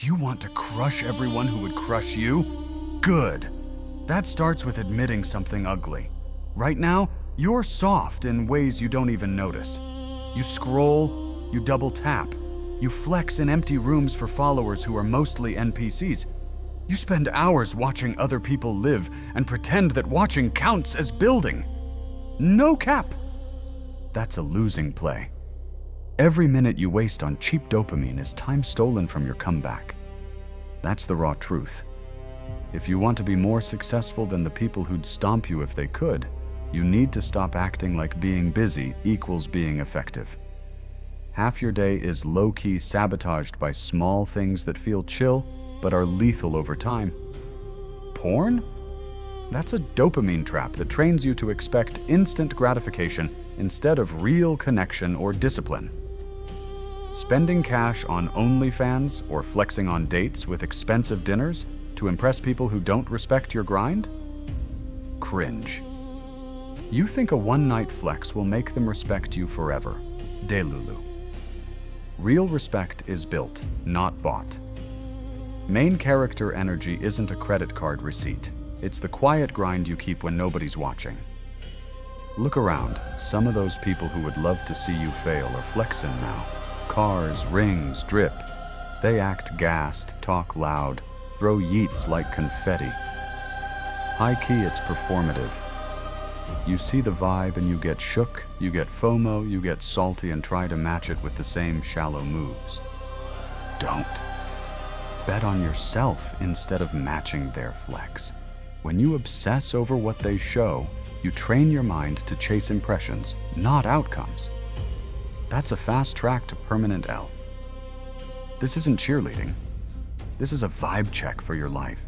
You want to crush everyone who would crush you? Good. That starts with admitting something ugly. Right now, you're soft in ways you don't even notice. You scroll, you double tap, you flex in empty rooms for followers who are mostly NPCs. You spend hours watching other people live and pretend that watching counts as building. No cap. That's a losing play. Every minute you waste on cheap dopamine is time stolen from your comeback. That's the raw truth. If you want to be more successful than the people who'd stomp you if they could, you need to stop acting like being busy equals being effective. Half your day is low-key sabotaged by small things that feel chill but are lethal over time. Porn? That's a dopamine trap that trains you to expect instant gratification instead of real connection or discipline. Spending cash on OnlyFans or flexing on dates with expensive dinners to impress people who don't respect your grind? Cringe. You think a one-night flex will make them respect you forever. Delulu. Real respect is built, not bought. Main character energy isn't a credit card receipt. It's the quiet grind you keep when nobody's watching. Look around. Some of those people who would love to see you fail are flexing now. Cars, rings, drip. They act gassed, talk loud, throw yeets like confetti. High-key, it's performative. You see the vibe and you get shook, you get FOMO, you get salty and try to match it with the same shallow moves. Don't. Bet on yourself instead of matching their flex. When you obsess over what they show, you train your mind to chase impressions, not outcomes. That's a fast track to permanent L. This isn't cheerleading. This is a vibe check for your life.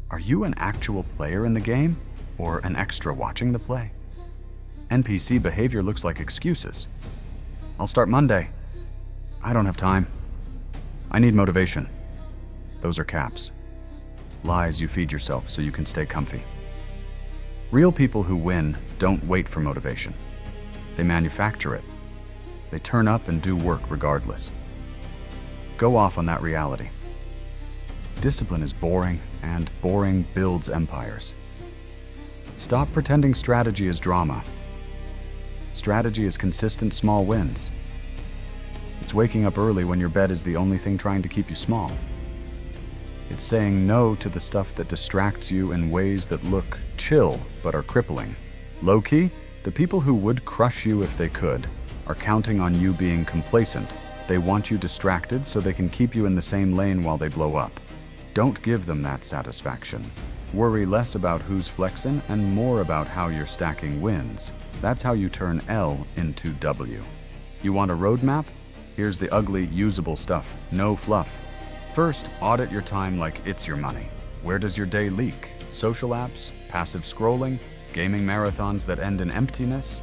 Are you an actual player in the game or an extra watching the play? NPC behavior looks like excuses. I'll start Monday. I don't have time. I need motivation. Those are caps. Lies you feed yourself so you can stay comfy. Real people who win don't wait for motivation. They manufacture it. They turn up and do work regardless. Go off on that reality. Discipline is boring, and boring builds empires. Stop pretending strategy is drama. Strategy is consistent small wins. It's waking up early when your bed is the only thing trying to keep you small. It's saying no to the stuff that distracts you in ways that look chill but are crippling. Low-key, the people who would crush you if they could are counting on you being complacent. They want you distracted so they can keep you in the same lane while they blow up. Don't give them that satisfaction. Worry less about who's flexing and more about how you're stacking wins. That's how you turn L into W. You want a roadmap? Here's the ugly, usable stuff. No fluff. First, audit your time like it's your money. Where does your day leak? Social apps? Passive scrolling? Gaming marathons that end in emptiness?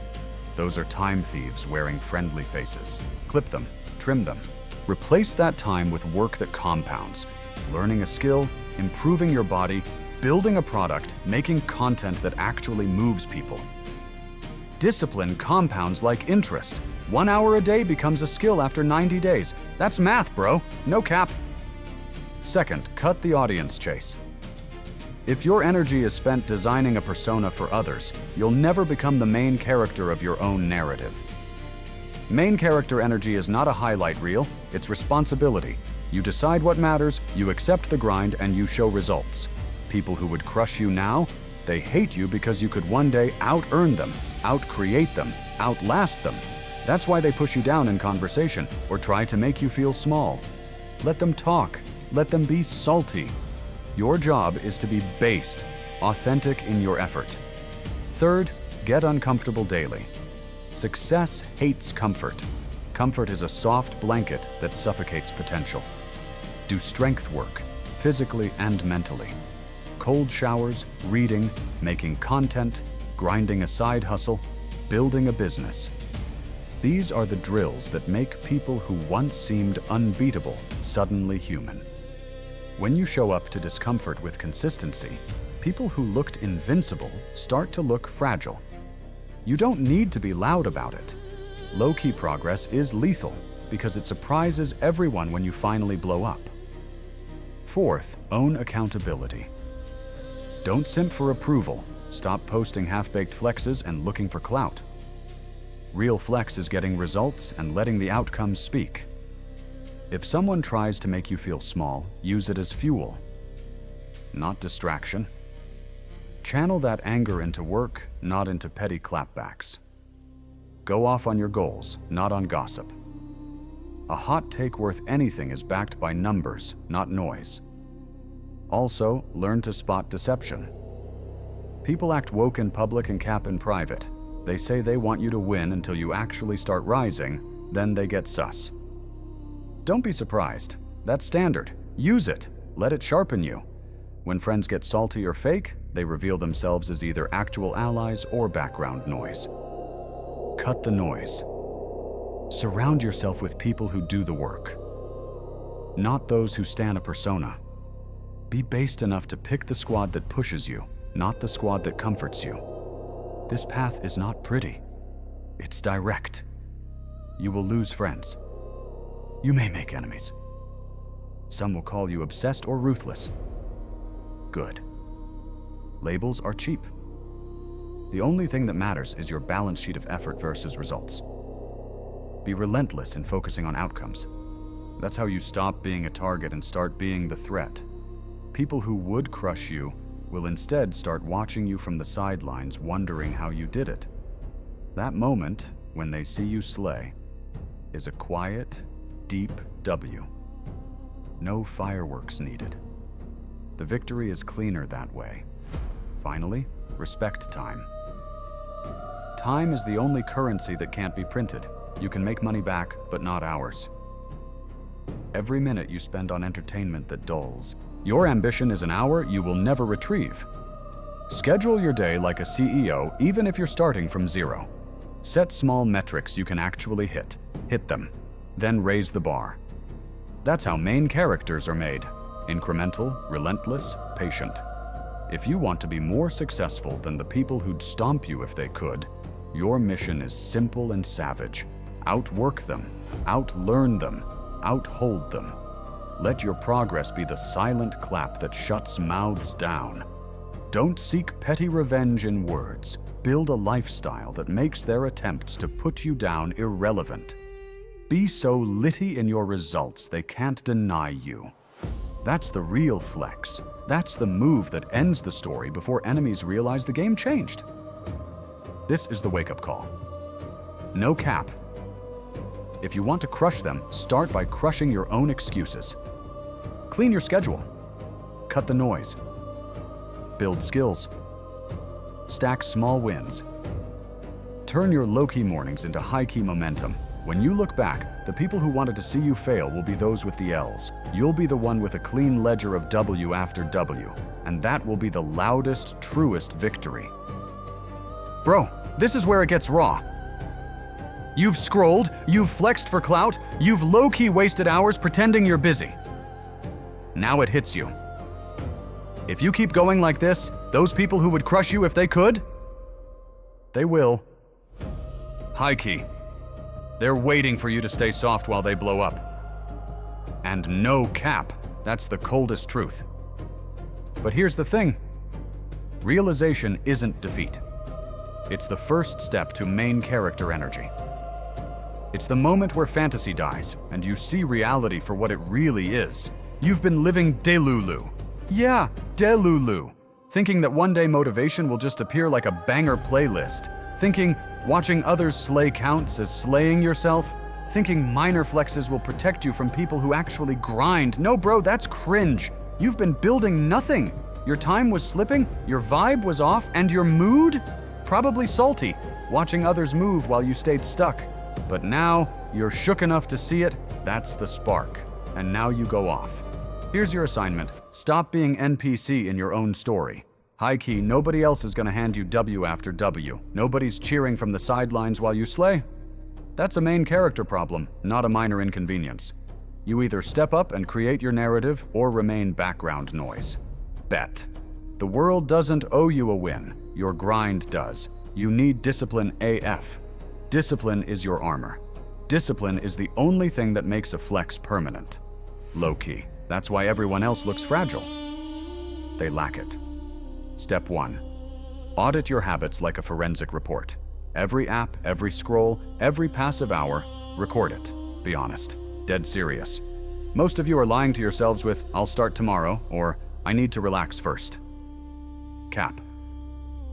Those are time thieves wearing friendly faces. Clip them. Trim them. Replace that time with work that compounds. Learning a skill, improving your body, building a product, making content that actually moves people. Discipline compounds like interest. 1 hour a day becomes a skill after 90 days. That's math, bro. No cap. Second, cut the audience chase. If your energy is spent designing a persona for others, you'll never become the main character of your own narrative. Main character energy is not a highlight reel, it's responsibility. You decide what matters, you accept the grind, and you show results. People who would crush you now, they hate you because you could one day out-earn them, out-create them, outlast them. That's why they push you down in conversation or try to make you feel small. Let them talk. Let them be salty. Your job is to be based, authentic in your effort. Third, get uncomfortable daily. Success hates comfort. Comfort is a soft blanket that suffocates potential. Do strength work, physically and mentally. Cold showers, reading, making content, grinding a side hustle, building a business. These are the drills that make people who once seemed unbeatable suddenly human. When you show up to discomfort with consistency, people who looked invincible start to look fragile. You don't need to be loud about it. Low-key progress is lethal because it surprises everyone when you finally blow up. Fourth, own accountability. Don't simp for approval. Stop posting half-baked flexes and looking for clout. Real flex is getting results and letting the outcomes speak. If someone tries to make you feel small, use it as fuel, not distraction. Channel that anger into work, not into petty clapbacks. Go off on your goals, not on gossip. A hot take worth anything is backed by numbers, not noise. Also, learn to spot deception. People act woke in public and cap in private. They say they want you to win until you actually start rising, then they get sus. Don't be surprised. That's standard. Use it. Let it sharpen you. When friends get salty or fake, they reveal themselves as either actual allies or background noise. Cut the noise. Surround yourself with people who do the work, not those who stan a persona. Be based enough to pick the squad that pushes you, not the squad that comforts you. This path is not pretty. It's direct. You will lose friends. You may make enemies. Some will call you obsessed or ruthless. Good. Labels are cheap. The only thing that matters is your balance sheet of effort versus results. Be relentless in focusing on outcomes. That's how you stop being a target and start being the threat. People who would crush you will instead start watching you from the sidelines, wondering how you did it. That moment, when they see you slay, is a quiet, deep W. No fireworks needed. The victory is cleaner that way. Finally, respect time. Time is the only currency that can't be printed. You can make money back, but not hours. Every minute you spend on entertainment that dulls. Your ambition is an hour you will never retrieve. Schedule your day like a CEO, even if you're starting from zero. Set small metrics you can actually hit. Hit them. Then raise the bar. That's how main characters are made. Incremental, relentless, patient. If you want to be more successful than the people who'd stomp you if they could, your mission is simple and savage. Outwork them, outlearn them, outhold them. Let your progress be the silent clap that shuts mouths down. Don't seek petty revenge in words. Build a lifestyle that makes their attempts to put you down irrelevant. Be so litty in your results they can't deny you. That's the real flex. That's the move that ends the story before enemies realize the game changed. This is the wake-up call. No cap. If you want to crush them, start by crushing your own excuses. Clean your schedule. Cut the noise. Build skills. Stack small wins. Turn your low-key mornings into high-key momentum. When you look back, the people who wanted to see you fail will be those with the L's. You'll be the one with a clean ledger of W after W, and that will be the loudest, truest victory. Bro, this is where it gets raw. You've scrolled, you've flexed for clout, you've low-key wasted hours pretending you're busy. Now it hits you. If you keep going like this, those people who would crush you if they could, they will. High key. They're waiting for you to stay soft while they blow up. And no cap, that's the coldest truth. But here's the thing. Realization isn't defeat. It's the first step to main character energy. It's the moment where fantasy dies, and you see reality for what it really is. You've been living Delulu. Yeah, Delulu. Thinking that one day motivation will just appear like a banger playlist. Thinking watching others slay counts as slaying yourself. Thinking minor flexes will protect you from people who actually grind. No, bro, that's cringe. You've been building nothing. Your time was slipping, your vibe was off, and your mood? Probably salty, watching others move while you stayed stuck. But now, you're shook enough to see it, that's the spark. And now you go off. Here's your assignment. Stop being NPC in your own story. High key, nobody else is gonna hand you W after W. Nobody's cheering from the sidelines while you slay. That's a main character problem, not a minor inconvenience. You either step up and create your narrative or remain background noise. Bet. The world doesn't owe you a win. Your grind does. You need discipline AF. Discipline is your armor. Discipline is the only thing that makes a flex permanent. Low key. That's why everyone else looks fragile. They lack it. Step 1. Audit your habits like a forensic report. Every app, every scroll, every passive hour, record it. Be honest. Dead serious. Most of you are lying to yourselves with, "I'll start tomorrow," or "I need to relax first." Cap.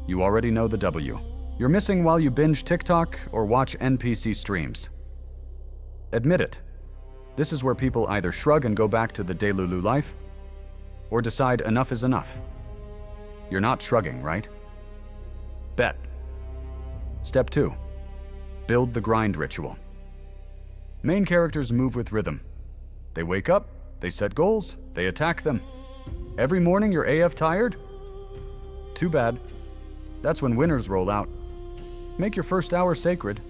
You already know the W. You're missing while you binge TikTok or watch NPC streams. Admit it. This is where people either shrug and go back to the Delulu life, or decide enough is enough. You're not shrugging, right? Bet. Step 2. Build the grind ritual. Main characters move with rhythm. They wake up, they set goals, they attack them. Every morning you're AF tired? Too bad. That's when winners roll out. Make your first hour sacred.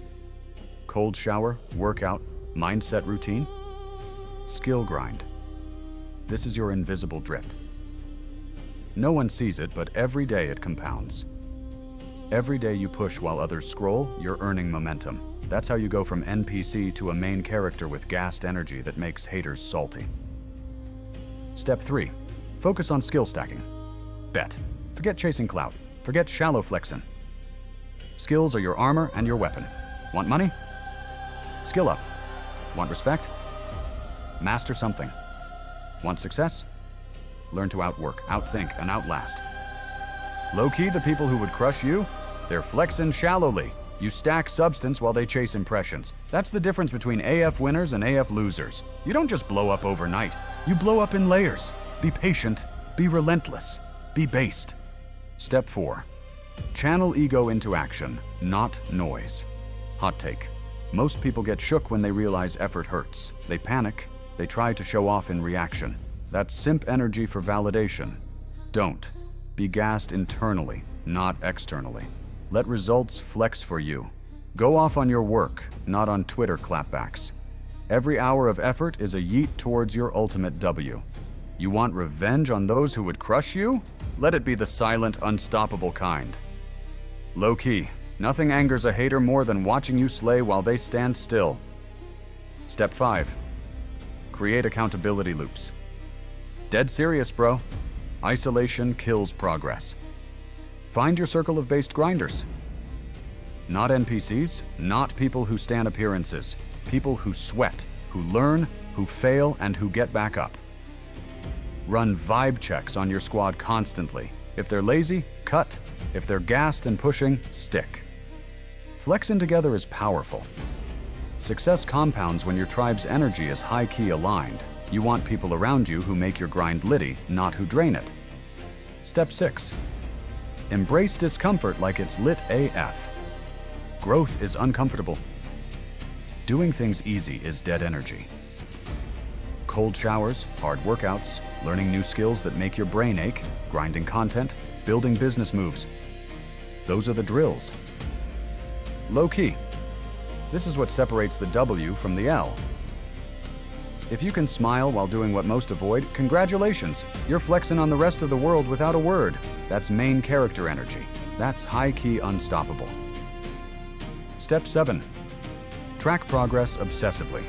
Cold shower, workout, mindset routine. Skill grind. This is your invisible drip. No one sees it, but every day it compounds. Every day you push while others scroll, you're earning momentum. That's how you go from NPC to a main character with gassed energy that makes haters salty. Step 3. Focus on skill stacking. Bet. Forget chasing clout. Forget shallow flexing. Skills are your armor and your weapon. Want money? Skill up. Want respect? Master something. Want success? Learn to outwork, outthink, and outlast. Low-key, the people who would crush you, they're flexing shallowly. You stack substance while they chase impressions. That's the difference between AF winners and AF losers. You don't just blow up overnight. You blow up in layers. Be patient. Be relentless. Be based. Step 4. Channel ego into action, not noise. Hot take. Most people get shook when they realize effort hurts. They panic. They try to show off in reaction. That's simp energy for validation. Don't. Be gassed internally, not externally. Let results flex for you. Go off on your work, not on Twitter clapbacks. Every hour of effort is a yeet towards your ultimate W. You want revenge on those who would crush you? Let it be the silent, unstoppable kind. Low-key, nothing angers a hater more than watching you slay while they stand still. Step 5. Create accountability loops. Dead serious, bro. Isolation kills progress. Find your circle of based grinders. Not NPCs, not people who stand appearances. People who sweat, who learn, who fail, and who get back up. Run vibe checks on your squad constantly. If they're lazy, cut. If they're gassed and pushing, stick. Flexing together is powerful. Success compounds when your tribe's energy is high-key aligned. You want people around you who make your grind litty, not who drain it. Step 6. Embrace discomfort like it's lit AF. Growth is uncomfortable. Doing things easy is dead energy. Cold showers, hard workouts, learning new skills that make your brain ache, grinding content, building business moves. Those are the drills. Low-key. This is what separates the W from the L. If you can smile while doing what most avoid, congratulations. You're flexing on the rest of the world without a word. That's main character energy. That's high-key unstoppable. Step 7. Track progress obsessively.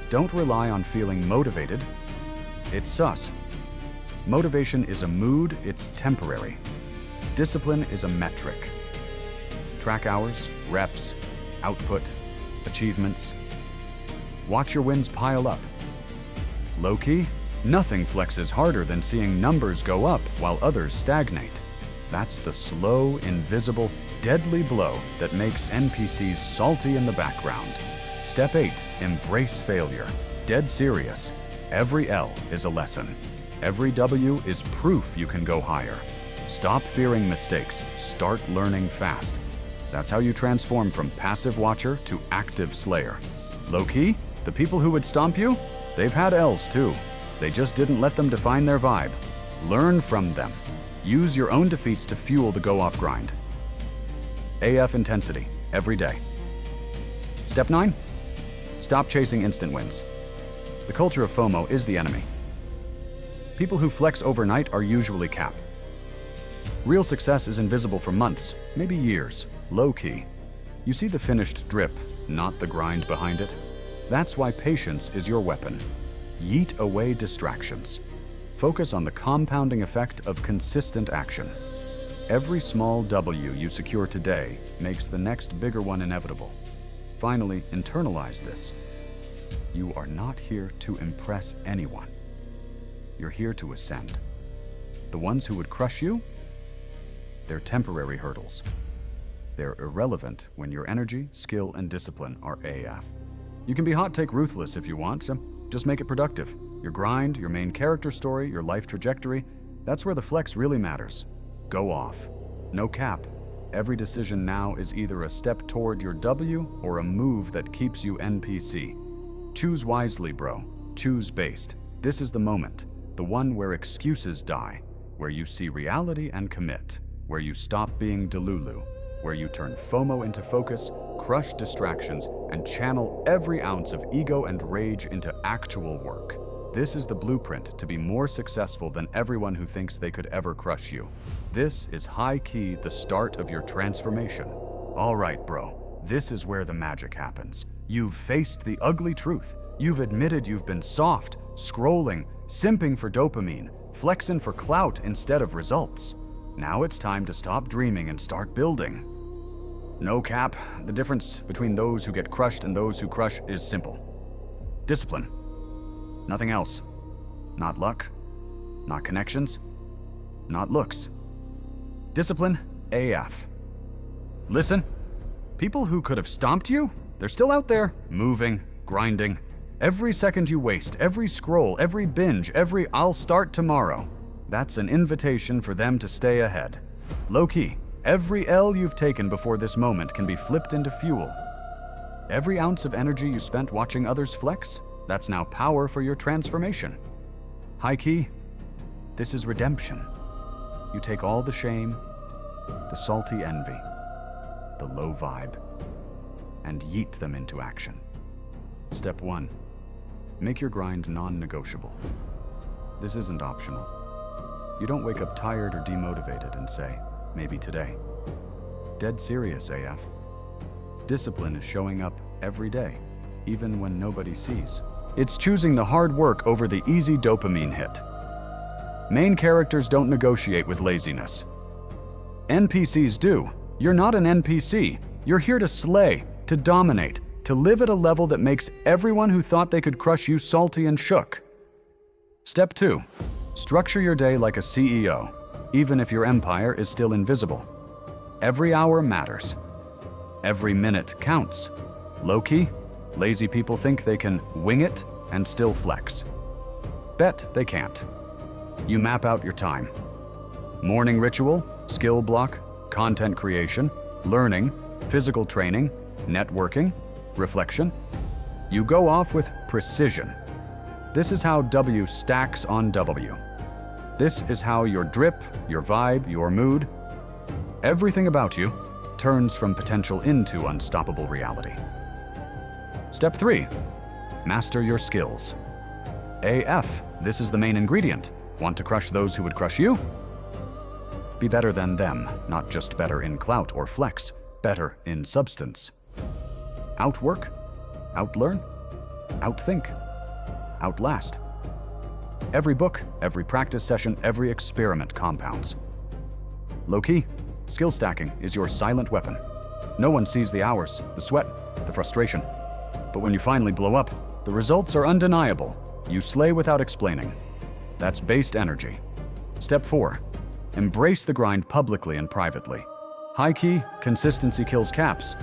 Don't rely on feeling motivated. It's sus. Motivation is a mood, it's temporary. Discipline is a metric. Track hours, reps, output, achievements. Watch your wins pile up. Low-key, nothing flexes harder than seeing numbers go up while others stagnate. That's the slow, invisible, deadly blow that makes NPCs salty in the background. Step 8, embrace failure. Dead serious. Every L is a lesson. Every W is proof you can go higher. Stop fearing mistakes. Start learning fast. That's how you transform from passive watcher to active slayer. Low-key, the people who would stomp you, they've had L's too. They just didn't let them define their vibe. Learn from them. Use your own defeats to fuel the go-off grind. AF intensity, every day. Step 9, stop chasing instant wins. The culture of FOMO is the enemy. People who flex overnight are usually cap. Real success is invisible for months, maybe years, low-key. You see the finished drip, not the grind behind it. That's why patience is your weapon. Yeet away distractions. Focus on the compounding effect of consistent action. Every small W you secure today makes the next bigger one inevitable. Finally, internalize this. You are not here to impress anyone. You're here to ascend. The ones who would crush you? They're temporary hurdles. They're irrelevant when your energy, skill, and discipline are AF. You can be hot-take ruthless if you want, so just make it productive. Your grind, your main character story, your life trajectory, that's where the flex really matters. Go off. No cap. Every decision now is either a step toward your W or a move that keeps you NPC. Choose wisely, bro. Choose based. This is the moment. The one where excuses die. Where you see reality and commit. Where you stop being Delulu. Where you turn FOMO into focus, crush distractions, and channel every ounce of ego and rage into actual work. This is the blueprint to be more successful than everyone who thinks they could ever crush you. This is high-key the start of your transformation. All right, bro. This is where the magic happens. You've faced the ugly truth. You've admitted you've been soft, scrolling, simping for dopamine, flexing for clout instead of results. Now it's time to stop dreaming and start building. No cap, the difference between those who get crushed and those who crush is simple. Discipline. Nothing else. Not luck, not connections, not looks. Discipline AF. Listen, people who could have stomped you, they're still out there, moving, grinding. Every second you waste, every scroll, every binge, every "I'll start tomorrow," that's an invitation for them to stay ahead. Low-key, every L you've taken before this moment can be flipped into fuel. Every ounce of energy you spent watching others flex, that's now power for your transformation. High-key, this is redemption. You take all the shame, the salty envy, the low vibe, and yeet them into action. Step 1. Make your grind non-negotiable. This isn't optional. You don't wake up tired or demotivated and say, maybe today. Dead serious, AF. Discipline is showing up every day, even when nobody sees. It's choosing the hard work over the easy dopamine hit. Main characters don't negotiate with laziness. NPCs do. You're not an NPC. You're here to slay, to dominate, to live at a level that makes everyone who thought they could crush you salty and shook. Step 2. Structure your day like a CEO, even if your empire is still invisible. Every hour matters. Every minute counts. Low-key, lazy people think they can wing it and still flex. Bet they can't. You map out your time. Morning ritual, skill block, content creation, learning, physical training, networking, reflection. You go off with precision. This is how W stacks on W. This is how your drip, your vibe, your mood, everything about you turns from potential into unstoppable reality. Step 3. Master your skills. AF, this is the main ingredient. Want to crush those who would crush you? Be better than them, not just better in clout or flex, better in substance. Outwork, outlearn, outthink, outlast. Every book, every practice session, every experiment compounds. Low-key, skill stacking is your silent weapon. No one sees the hours, the sweat, the frustration. But when you finally blow up, the results are undeniable. You slay without explaining. That's based energy. Step 4. Embrace the grind publicly and privately. High-key, consistency kills caps.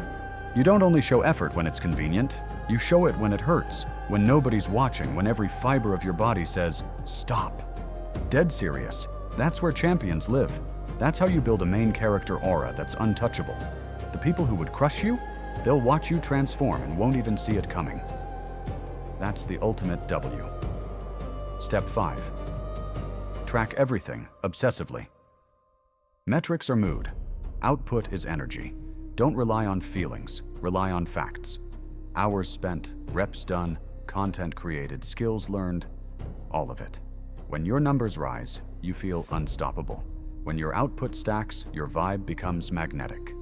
You don't only show effort when it's convenient, you show it when it hurts, when nobody's watching, when every fiber of your body says, stop. Dead serious. That's where champions live. That's how you build a main character aura that's untouchable. The people who would crush you, they'll watch you transform and won't even see it coming. That's the ultimate W. Step 5. Track everything obsessively. Metrics are mood. Output is energy. Don't rely on feelings, rely on facts. Hours spent, reps done, content created, skills learned, all of it. When your numbers rise, you feel unstoppable. When your output stacks, your vibe becomes magnetic.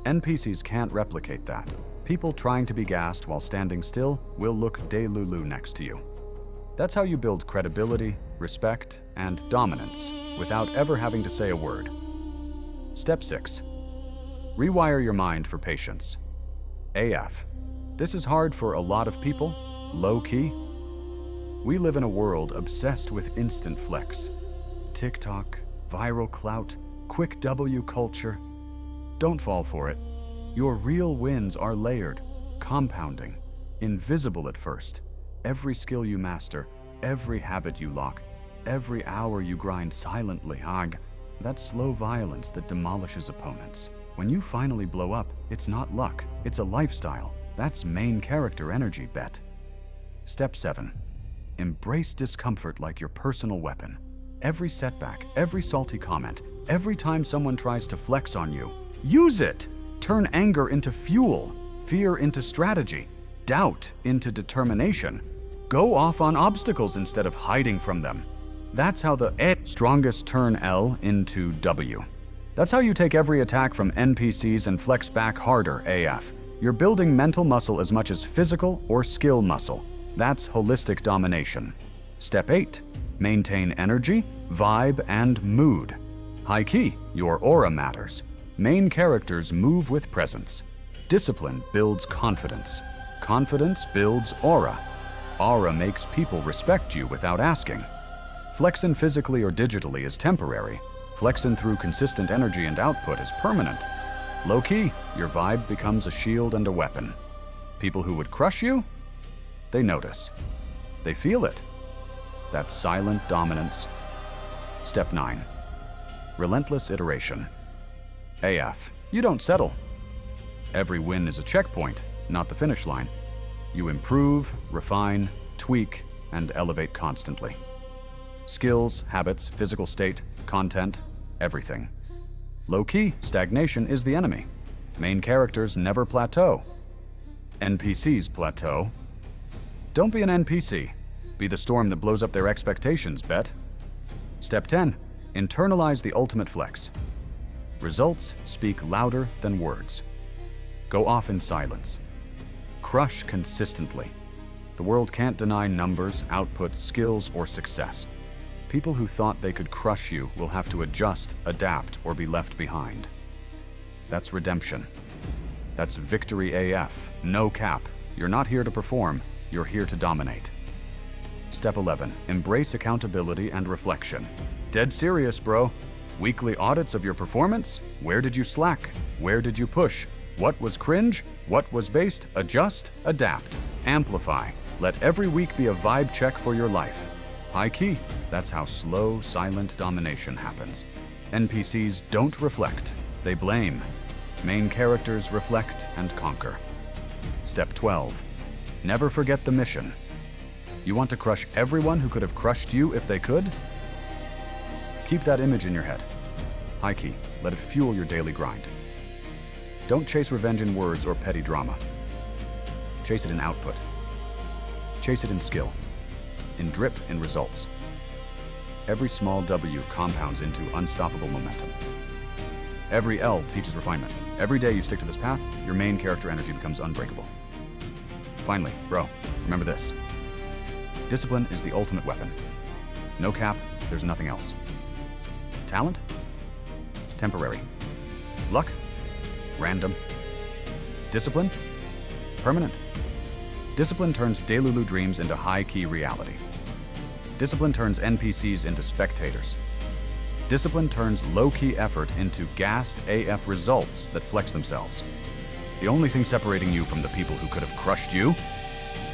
NPCs can't replicate that. People trying to be gassed while standing still will look delulu next to you. That's how you build credibility, respect, and dominance without ever having to say a word. Step 6. Rewire your mind for patience. AF. This is hard for a lot of people, low-key. We live in a world obsessed with instant flex. TikTok, viral clout, quick W culture. Don't fall for it. Your real wins are layered, compounding, invisible at first. Every skill you master, every habit you lock, every hour you grind silently, that's slow violence that demolishes opponents. When you finally blow up, it's not luck, it's a lifestyle. That's main character energy, bet. Step 7. Embrace discomfort like your personal weapon. Every setback, every salty comment, every time someone tries to flex on you, use it! Turn anger into fuel, fear into strategy, doubt into determination. Go off on obstacles instead of hiding from them. That's how the strongest turn L into W. That's how you take every attack from NPCs and flex back harder AF. You're building mental muscle as much as physical or skill muscle. That's holistic domination. Step 8. Maintain energy, vibe, and mood. High key, your aura matters. Main characters move with presence. Discipline builds confidence. Confidence builds aura. Aura makes people respect you without asking. Flexin' physically or digitally is temporary. Flexin' through consistent energy and output is permanent. Low-key, your vibe becomes a shield and a weapon. People who would crush you, they notice. They feel it. That's silent dominance. Step 9. Relentless iteration. AF. You don't settle. Every win is a checkpoint, not the finish line. You improve, refine, tweak, and elevate constantly. Skills, habits, physical state, content, everything. Low-key, stagnation is the enemy. Main characters never plateau. NPCs plateau. Don't be an NPC. Be the storm that blows up their expectations, bet. Step 10. Internalize the ultimate flex. Results speak louder than words. Go off in silence. Crush consistently. The world can't deny numbers, output, skills, or success. People who thought they could crush you will have to adjust, adapt, or be left behind. That's redemption. That's victory AF. No cap. You're not here to perform, you're here to dominate. Step 11. Embrace accountability and reflection. Dead serious, bro. Weekly audits of your performance. Where did you slack? Where did you push? What was cringe? What was based? Adjust, adapt, amplify. Let every week be a vibe check for your life. High key, that's how slow, silent domination happens. NPCs don't reflect, they blame. Main characters reflect and conquer. Step 12. Never forget the mission. You want to crush everyone who could have crushed you if they could? Keep that image in your head. High key, let it fuel your daily grind. Don't chase revenge in words or petty drama. Chase it in output. Chase it in skill. In drip, in results. Every small W compounds into unstoppable momentum. Every L teaches refinement. Every day you stick to this path, your main character energy becomes unbreakable. Finally, bro, remember this. Discipline is the ultimate weapon. No cap, there's nothing else. Talent? Temporary. Luck? Random. Discipline? Permanent. Discipline turns Delulu dreams into high-key reality. Discipline turns NPCs into spectators. Discipline turns low-key effort into gassed AF results that flex themselves. The only thing separating you from the people who could have crushed you?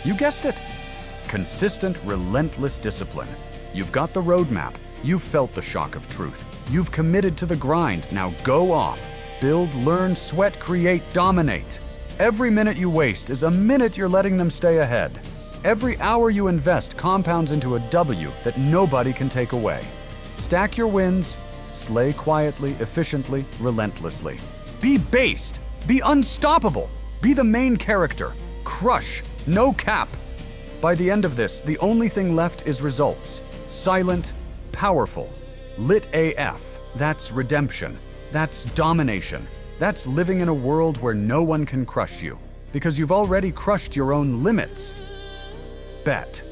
You guessed it! Consistent, relentless discipline. You've got the roadmap. You've felt the shock of truth. You've committed to the grind. Now go off. Build, learn, sweat, create, dominate. Every minute you waste is a minute you're letting them stay ahead. Every hour you invest compounds into a W that nobody can take away. Stack your wins, slay quietly, efficiently, relentlessly. Be based, be unstoppable, be the main character, crush, no cap. By the end of this, the only thing left is results. Silent, powerful, lit AF. That's redemption. That's domination. That's living in a world where no one can crush you, because you've already crushed your own limits. Bet.